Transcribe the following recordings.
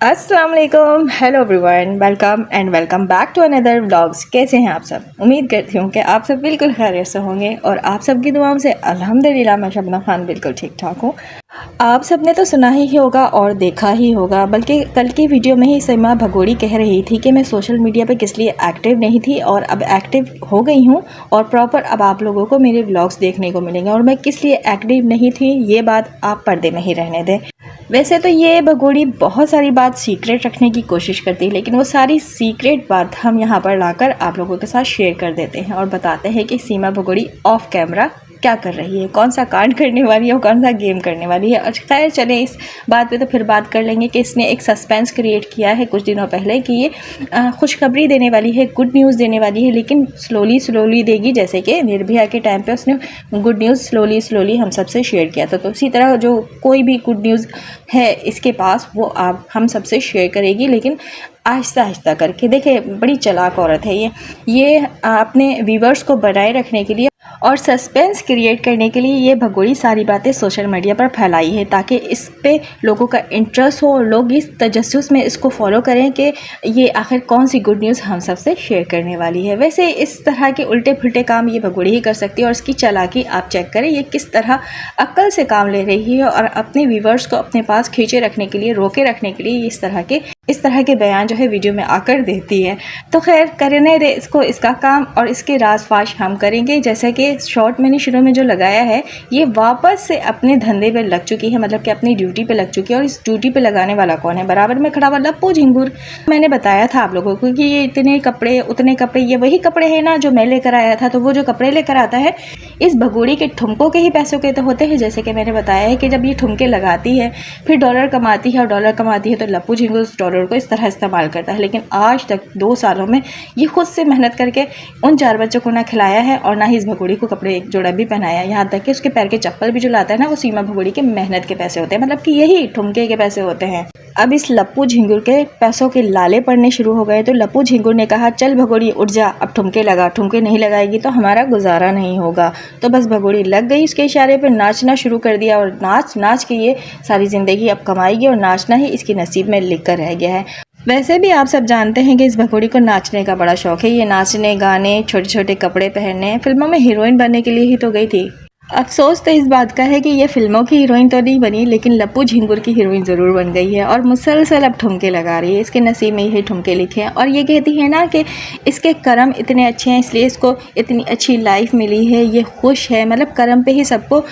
अस्सलाम वालेकुम, hello everyone, welcome back to another vlogs. कैसे हैं आप सब? उम्मीद करती हूँ कि आप सब बिल्कुल खैरियत से होंगे और आप सब की दुआओं से अल्हम्दुलिल्लाह मैं शबनम खान बिल्कुल ठीक ठाक हूँ। आप सब ने तो सुना ही होगा और देखा ही होगा, बल्कि कल की वीडियो में ही सीमा भगोड़ी कह रही थी कि मैं सोशल मीडिया पे किस लिए एक्टिव नहीं थी और अब एक्टिव हो गई हूँ और प्रॉपर अब आप लोगों को मेरे व्लॉग्स देखने को मिलेंगे। और मैं किस लिए एक्टिव नहीं थी ये बात आप पर्दे में ही रहने दें। वैसे तो ये भगोड़ी बहुत सारी बात सीक्रेट रखने की कोशिश करती है, लेकिन वो सारी सीक्रेट बात हम यहाँ पर लाकर आप लोगों के साथ शेयर कर देते हैं और बताते हैं कि सीमा भगोड़ी ऑफ कैमरा क्या कर रही है, कौन सा कांड करने वाली है और कौन सा गेम करने वाली है। और खैर चलें, इस बात पे तो फिर बात कर लेंगे कि इसने एक सस्पेंस क्रिएट किया है कुछ दिनों पहले कि ये खुशखबरी देने वाली है, गुड न्यूज़ देने वाली है, लेकिन स्लोली देगी। जैसे कि निर्भया के टाइम पे उसने गुड न्यूज़ स्लोली हम सबसे शेयर किया था, तो उसी तरह जो कोई भी गुड न्यूज़ है इसके पास वो आप हम सबसे शेयर करेगी, लेकिन आहिस्ता आहिस्ता करके। देखिए, बड़ी चालाक औरत है ये अपने व्यूवर्स को बनाए रखने के लिए और सस्पेंस क्रिएट करने के लिए ये भगोड़ी सारी बातें सोशल मीडिया पर फैलाई है ताकि इस पे लोगों का इंटरेस्ट हो और लोग इस तजस्सुस में इसको फॉलो करें कि ये आखिर कौन सी गुड न्यूज़ हम सबसे शेयर करने वाली है। वैसे इस तरह के उल्टे फुल्टे काम ये भगोड़ी ही कर सकती है और इसकी चालाकी आप चेक करें, ये किस तरह अक्ल से काम ले रही है और अपने व्यूवर्स को अपने पास खींचे रखने के लिए, रोके रखने के लिए इस तरह के बयान जो है वीडियो में आकर देती है। तो खैर करने दे इसको इसका काम और इसके राज फाश हम करेंगे। जैसे कि शॉर्ट मैंने शुरू में जो लगाया है, ये वापस से अपने धंधे पे लग चुकी है, मतलब कि अपनी ड्यूटी पे लग चुकी है। और इस ड्यूटी पे लगाने वाला कौन है? बराबर में खड़ा हुआ लप्पू झिंगुर। मैंने बताया था आप लोगों को कि ये इतने कपड़े उतने कपड़े, ये वही कपड़े हैं ना जो मैं लेकर आया था। तो वो जो कपड़े लेकर आता है इस भगोड़ी के ठुमकों के ही पैसों के तो होते हैं। जैसे कि मैंने बताया है कि जब ये ठुमके लगाती है फिर डॉलर कमाती है और डॉलर कमाती है तो लप्पू झिंगुर उस डॉलर को इस तरह इस्तेमाल करता है। लेकिन आज तक 2 सालों में ये खुद से मेहनत करके उन 4 बच्चों को ना खिलाया है और ना ही इस भगोड़ी को कपड़े एक जोड़ा भी पहनाया। यहाँ तक कि उसके पैर के चप्पल भी जो लाता है ना, वो सीमा भगोड़ी के मेहनत के पैसे होते हैं, मतलब कि यही ठुमके के पैसे होते हैं। अब इस लप्पू झिंगुर के पैसों के लाले पड़ने शुरू हो गए तो लप्पू झिंगुर ने कहा, चल भगोड़ी उठ जा, अब ठुमके लगा, ठुमके नहीं लगाएगी तो हमारा गुजारा नहीं होगा। तो बस भगोड़ी लग गई उसके इशारे पर, नाचना शुरू कर दिया और नाच के ये सारी ज़िंदगी अब कमाएगी और नाचना ही इसके नसीब में लिख कर रह गया है। वैसे भी आप सब जानते हैं कि इस भगोड़ी को नाचने का बड़ा शौक है। ये नाचने, गाने, छोटे छोटे कपड़े पहनने, फिल्मों में हीरोइन बनने के लिए ही तो गई थी। अफसोस तो इस बात का है कि ये फिल्मों की हीरोइन तो नहीं बनी, लेकिन लप्पू झिंगुर की हीरोइन ज़रूर बन गई है और मुसलसल अब ठुमके लगा रही है। इसके नसीब में यही ठुमके लिखे हैं और ये कहती है ना कि इसके कर्म इतने अच्छे हैं इसलिए इसको इतनी अच्छी लाइफ मिली है, ये खुश है। मतलब कर्म पे ही सबको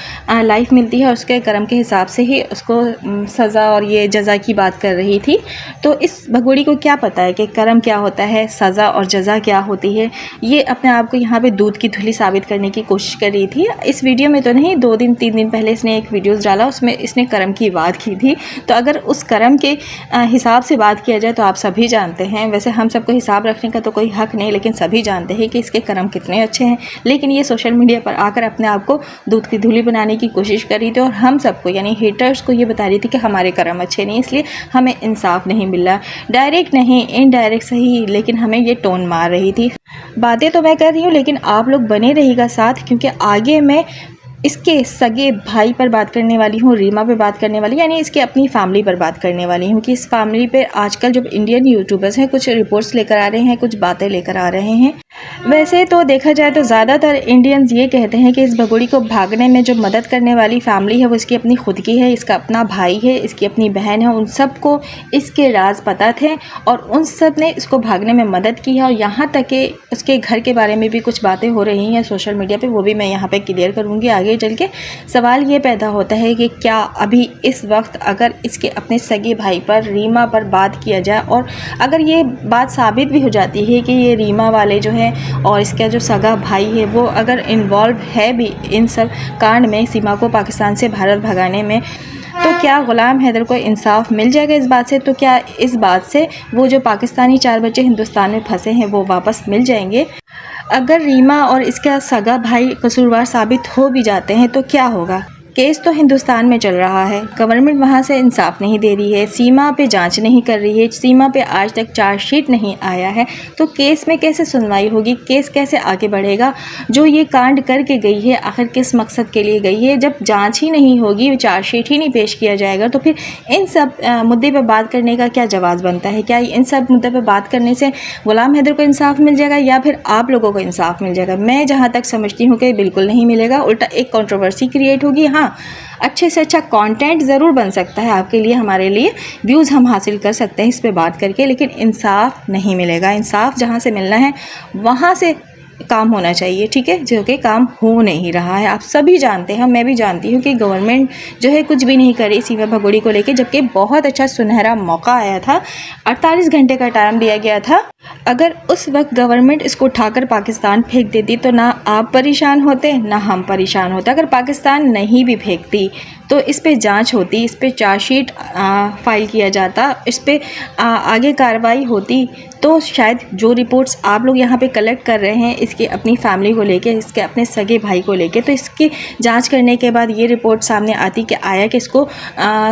लाइफ मिलती है और उसके कर्म के हिसाब से ही उसको सज़ा और ये जज़ा की बात कर रही थी। तो इस भगोड़ी को क्या पता है कि कर्म क्या होता है, सज़ा और जज़ा क्या होती है। ये अपने आप को यहाँ पर दूध की धुली साबित करने की कोशिश कर रही थी। इस वीडियो में तो नहीं, 2-3 दिन पहले इसने एक वीडियोस डाला, उसमें इसने कर्म की बात की थी। तो अगर उस कर्म के हिसाब से बात किया जाए तो आप सभी जानते हैं, वैसे हम सबको हिसाब रखने का तो कोई हक नहीं, लेकिन सभी जानते हैं कि इसके कर्म कितने अच्छे हैं। लेकिन ये सोशल मीडिया पर आकर अपने आप को दूध की धुली बनाने की कोशिश कर रही थी और हम सबको यानी हेटर्स को ये बता रही थी कि हमारे कर्म अच्छे नहीं, इसलिए हमें इंसाफ नहीं मिल रहा। डायरेक्ट नहीं, इनडायरेक्ट सही, लेकिन हमें ये टोन मार रही थी। बातें तो मैं कर रही हूँ लेकिन आप लोग बने रहिएगा साथ, क्योंकि आगे मैं इसके सगे भाई पर बात करने वाली हूँ, रीमा पे बात करने वाली, यानी इसकी अपनी फैमिली पर बात करने वाली हूँ कि इस फैमिली पे आजकल जो इंडियन यूट्यूबर्स हैं कुछ रिपोर्ट्स लेकर आ रहे हैं, कुछ बातें लेकर आ रहे हैं। वैसे तो देखा जाए तो ज़्यादातर इंडियंस ये कहते हैं कि इस भगोड़ी को भागने में जो मदद करने वाली फैमिली है वो इसकी अपनी खुद की है, इसका अपना भाई है, इसकी अपनी बहन है, उन सबको इसके राज पता थे और उन सब ने इसको भागने में मदद की है। और यहाँ तक कि उसके घर के बारे में भी कुछ बातें हो रही हैं सोशल मीडिया पे, वो भी मैं यहाँ पे क्लियर करूँगी आगे चल के। सवाल ये पैदा होता है कि क्या अभी इस वक्त अगर इसके अपने सगे भाई पर, रीमा पर बात किया जाए और अगर ये बात साबित भी हो जाती है कि ये रीमा वाले जो है और इसका जो सगा भाई है वो अगर इन्वॉल्व है भी इन सब कांड में, सीमा को पाकिस्तान से भारत भगाने में, तो क्या गुलाम हैदर को इंसाफ मिल जाएगा इस बात से? तो क्या इस बात से वो जो पाकिस्तानी 4 बच्चे हिंदुस्तान में फंसे हैं वो वापस मिल जाएंगे? अगर रीमा और इसका सगा भाई कसूरवार साबित हो भी जाते हैं तो क्या होगा? केस तो हिंदुस्तान में चल रहा है, गवर्नमेंट वहाँ से इंसाफ नहीं दे रही है, सीमा पे जांच नहीं कर रही है, सीमा पे आज तक चार्जशीट नहीं आया है, तो केस में कैसे सुनवाई होगी, केस कैसे आगे बढ़ेगा। जो ये कांड करके गई है आखिर किस मकसद के लिए गई है। जब जांच ही नहीं होगी, चार्जशीट ही नहीं पेश किया जाएगा, तो फिर इन सब मुद्दे पर बात करने का क्या जवाब बनता है। क्या इन सब मुद्दे पर बात करने से गुलाम हैदर को इंसाफ मिल जाएगा या फिर आप लोगों को इंसाफ मिल जाएगा। मैं जहाँ तक समझती हूँ कि बिल्कुल नहीं मिलेगा, उल्टा एक कंट्रोवर्सी क्रिएट होगी। हाँ, अच्छे से अच्छा कंटेंट ज़रूर बन सकता है आपके लिए, हमारे लिए व्यूज़ हम हासिल कर सकते हैं इस पे बात करके, लेकिन इंसाफ नहीं मिलेगा। इंसाफ जहाँ से मिलना है वहाँ से काम होना चाहिए, ठीक है, जो कि काम हो नहीं रहा है। आप सभी जानते हैं, मैं भी जानती हूँ कि गवर्नमेंट जो है कुछ भी नहीं कर रही सीमा भगोड़ी को लेके, जबकि बहुत अच्छा सुनहरा मौका आया था, 48 घंटे का टाइम दिया गया था। अगर उस वक्त गवर्नमेंट इसको उठाकर पाकिस्तान फेंक देती तो ना आप परेशान होते ना हम परेशान होते। अगर पाकिस्तान नहीं भी फेंकती तो इस पे जांच होती, इस पे चार्जशीट फाइल किया जाता, इस पे आगे कार्रवाई होती, तो शायद जो रिपोर्ट्स आप लोग यहाँ पे कलेक्ट कर रहे हैं इसके अपनी फैमिली को लेके, इसके अपने सगे भाई को लेके, तो इसकी जांच करने के बाद ये रिपोर्ट सामने आती कि आया कि इसको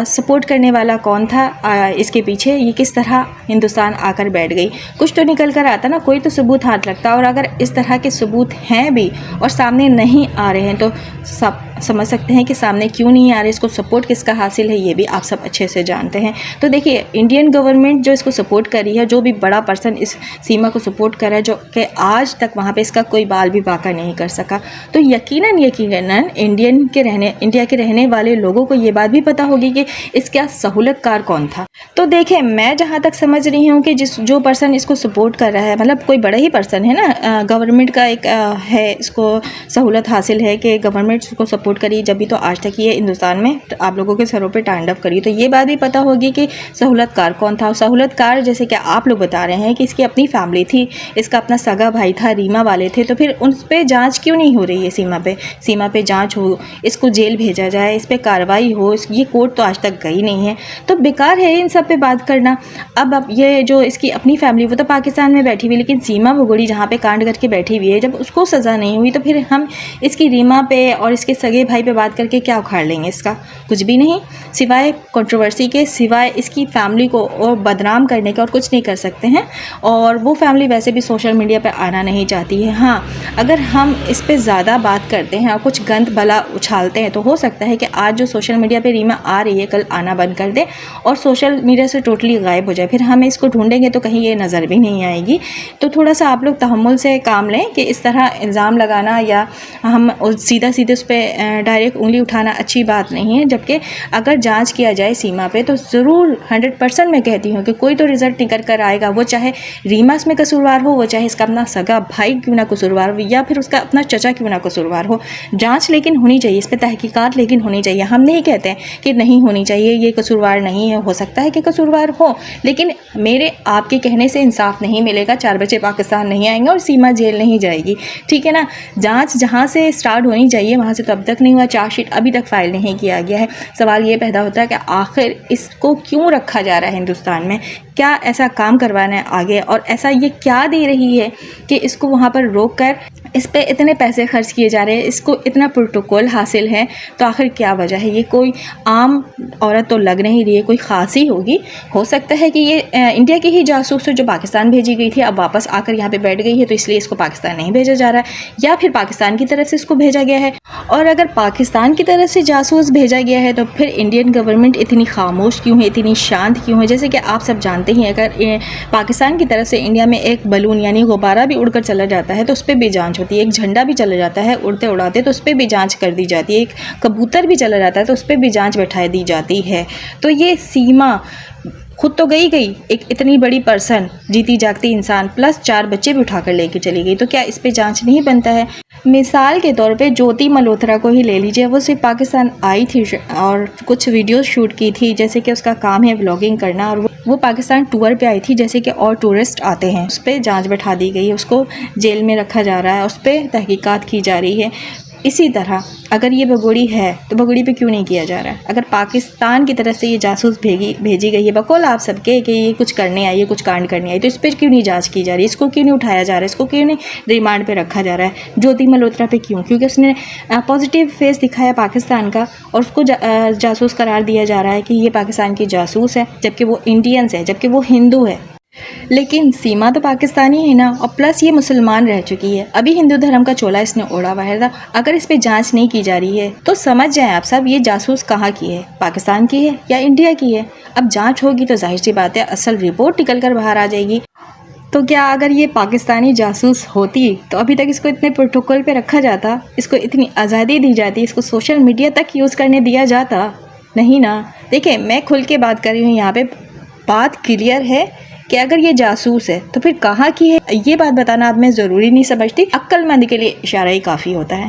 सपोर्ट करने वाला कौन था, इसके पीछे ये किस तरह हिंदुस्तान आकर बैठ गई, कुछ तो निकल कर आता ना, कोई तो सबूत हाथ लगता। और अगर इस तरह के सबूत हैं भी और सामने नहीं आ रहे हैं तो सब समझ सकते हैं कि सामने क्यों नहीं आ रहे, इसको सपोर्ट किसका हासिल है, ये भी आप सब अच्छे से जानते हैं। तो देखिए, इंडियन गवर्नमेंट जो इसको सपोर्ट कर रही है, जो भी बड़ा पर्सन इस सीमा को सपोर्ट कर रहा है, जो कि आज तक वहाँ पे इसका कोई बाल भी बाका नहीं कर सका, तो यकीनन इंडिया के रहने वाले लोगों को ये बात भी पता होगी कि इसका सहूलतकार कौन था। तो देखिए, मैं जहाँ तक समझ रही हूँ कि जो पर्सन इसको सपोर्ट कर रहा है, मतलब कोई बड़ा ही पर्सन है ना, गवर्नमेंट का एक है, इसको सहूलत हासिल है कि गवर्नमेंट इसको सपोर्ट करी, जब भी तो आज तक ये हिंदुस्तान में आप लोगों के सरों पे तांडव करी, तो ये बात भी पता होगी कि सहूलतकार कौन था। सहूलतकार जैसे कि आप लोग बता रहे हैं कि इसकी अपनी फैमिली थी, इसका अपना सगा भाई था, रीमा वाले थे, तो फिर उन पर जांच क्यों नहीं हो रही है। सीमा पे जांच हो, इसको जेल भेजा जाए, इस पर कार्रवाई हो, ये कोर्ट तो आज तक गई नहीं है, तो बेकार है इन सब पे बात करना। अब ये जो इसकी अपनी फैमिली, वो तो पाकिस्तान में बैठी हुई, लेकिन सीमा भगोड़ी जहाँ पे कांड करके बैठी हुई है, जब उसको सज़ा नहीं हुई तो फिर हम इसकी रीमा पे और इसके सगे भाई पे बात करके क्या उखाड़ लेंगे। इसका कुछ भी नहीं, सिवाय कंट्रोवर्सी के, सिवाय इसकी फैमिली को और बदनाम करने के और कुछ नहीं कर सकते हैं। और वो फैमिली वैसे भी सोशल मीडिया पे आना नहीं चाहती है। हाँ, अगर हम इस पे ज़्यादा बात करते हैं और कुछ गंद भला उछालते हैं तो हो सकता है कि आज जो सोशल मीडिया पे रीमा आ रही है, कल आना बंद कर दे और सोशल मीडिया से टोटली गायब हो जाए, फिर हम इसको ढूंढेंगे तो कहीं ये नज़र भी नहीं आएगी। तो थोड़ा सा आप लोग तहम्मुल से काम लें कि इस तरह इल्ज़ाम लगाना या हम सीधा उस पर डायरेक्ट उंगली उठाना अच्छी बात नहीं है। जबकि अगर जांच किया जाए सीमा पे तो ज़रूर 100% मैं कहती हूँ कि कोई तो रिज़ल्ट निकल कर आएगा, वो चाहे रीमा इसमें कसूरवार हो, वो चाहे इसका अपना सगा भाई क्यों ना कसूरवार हो, या फिर उसका अपना चचा क्यों ना कसूरवार हो। जांच लेकिन होनी चाहिए, इस पर तहकीकात लेकिन होनी चाहिए। हम नहीं कहते हैं कि नहीं होनी चाहिए, ये कसूरवार नहीं है, हो सकता है कि कसूरवार हो, लेकिन मेरे आपके कहने से इंसाफ नहीं मिलेगा। 4 बच्चे पाकिस्तान नहीं आएंगे और सीमा जेल नहीं जाएगी, ठीक है ना। जाँच जहाँ से स्टार्ट होनी चाहिए वहाँ से तो अब तक नहीं हुआ, चार्जशीट अभी तक फाइल नहीं किया गया है। सवाल ये पैदा होता है कि आखिर इसको क्यों रखा जा रहा है हिंदुस्तान में, क्या ऐसा काम करवाना है आगे, और ऐसा ये क्या दे रही है कि इसको वहाँ पर रोक कर इस पे इतने पैसे खर्च किए जा रहे हैं, इसको इतना प्रोटोकॉल हासिल है, तो आखिर क्या वजह है। ये कोई आम औरत तो लग नहीं रही है, कोई ख़ास ही होगी। हो सकता है कि ये इंडिया की ही जासूस है जो पाकिस्तान भेजी गई थी, अब वापस आकर यहाँ पे बैठ गई है, तो इसलिए इसको पाकिस्तान नहीं भेजा जा रहा है, या फिर पाकिस्तान की तरफ से इसको भेजा गया है। और अगर पाकिस्तान की तरफ से जासूस भेजा गया है तो फिर इंडियन गवर्नमेंट इतनी खामोश क्यों है, इतनी शांत क्यों है। जैसे कि आप सब जानते ही, अगर पाकिस्तान की तरफ से इंडिया में एक बलून यानी गुब्बारा भी उड़कर चला जाता है तो उस पर भी जांच होती है, एक झंडा भी चला जाता है उड़ते उड़ाते तो उस पर भी जांच कर दी जाती है, एक कबूतर भी चला जाता है तो उस पर भी जांच बैठा दी जाती है। तो ये सीमा खुद तो गई, एक इतनी बड़ी पर्सन, जीती जागती इंसान, प्लस 4 बच्चे भी उठाकर लेके चली गई, तो क्या इस पे जांच नहीं बनता है। मिसाल के तौर पे ज्योति मल्होत्रा को ही ले लीजिए, वो सिर्फ पाकिस्तान आई थी और कुछ वीडियोस शूट की थी, जैसे कि उसका काम है व्लॉगिंग करना, और वो पाकिस्तान टूर पे आई थी जैसे कि और टूरिस्ट आते हैं। उस पर जांच बैठा दी गई है, उसको जेल में रखा जा रहा है, उस पर तहकीकात की जा रही है। इसी तरह अगर ये भगोड़ी है तो भगोड़ी पे क्यों नहीं किया जा रहा है? अगर पाकिस्तान की तरफ से ये जासूस भेजी गई है बकौल आप सबके कि ये कुछ करने आई है, कुछ कांड करने आई, तो इस पर क्यों नहीं जांच की जा रही? इसको क्यों नहीं उठाया जा रहा है? इसको क्यों नहीं रिमांड पे रखा जा रहा है? ज्योति मल्होत्रा पे क्यों? क्योंकि उसने पॉजिटिव फेस दिखाया पाकिस्तान का और उसको जासूस करार दिया जा रहा है कि ये पाकिस्तान की जासूस है, जबकि वो इंडियंस है, जबकि वो हिंदू है। लेकिन सीमा तो पाकिस्तानी है ना, और प्लस ये मुसलमान रह चुकी है। अभी हिंदू धर्म का चोला इसने ओढ़ा हुआ है। अगर इस पे जांच नहीं की जा रही है तो समझ जाएं आप सब, ये जासूस कहाँ की है, पाकिस्तान की है या इंडिया की है? अब जांच होगी तो जाहिर सी बात है असल रिपोर्ट निकल कर बाहर आ जाएगी। तो क्या अगर ये पाकिस्तानी जासूस होती तो अभी तक इसको इतने प्रोटोकॉल पे रखा जाता, इसको इतनी आज़ादी दी जाती, इसको सोशल मीडिया तक यूज़ करने दिया जाता? नहीं ना। देखिए, मैं खुल के बात कर रही हूँ यहाँ पे, बात क्लियर है कि अगर ये जासूस है तो फिर कहाँ की है, ये बात बताना अब मैं ज़रूरी नहीं समझती। अक्लमंद के लिए इशारा ही काफ़ी होता है।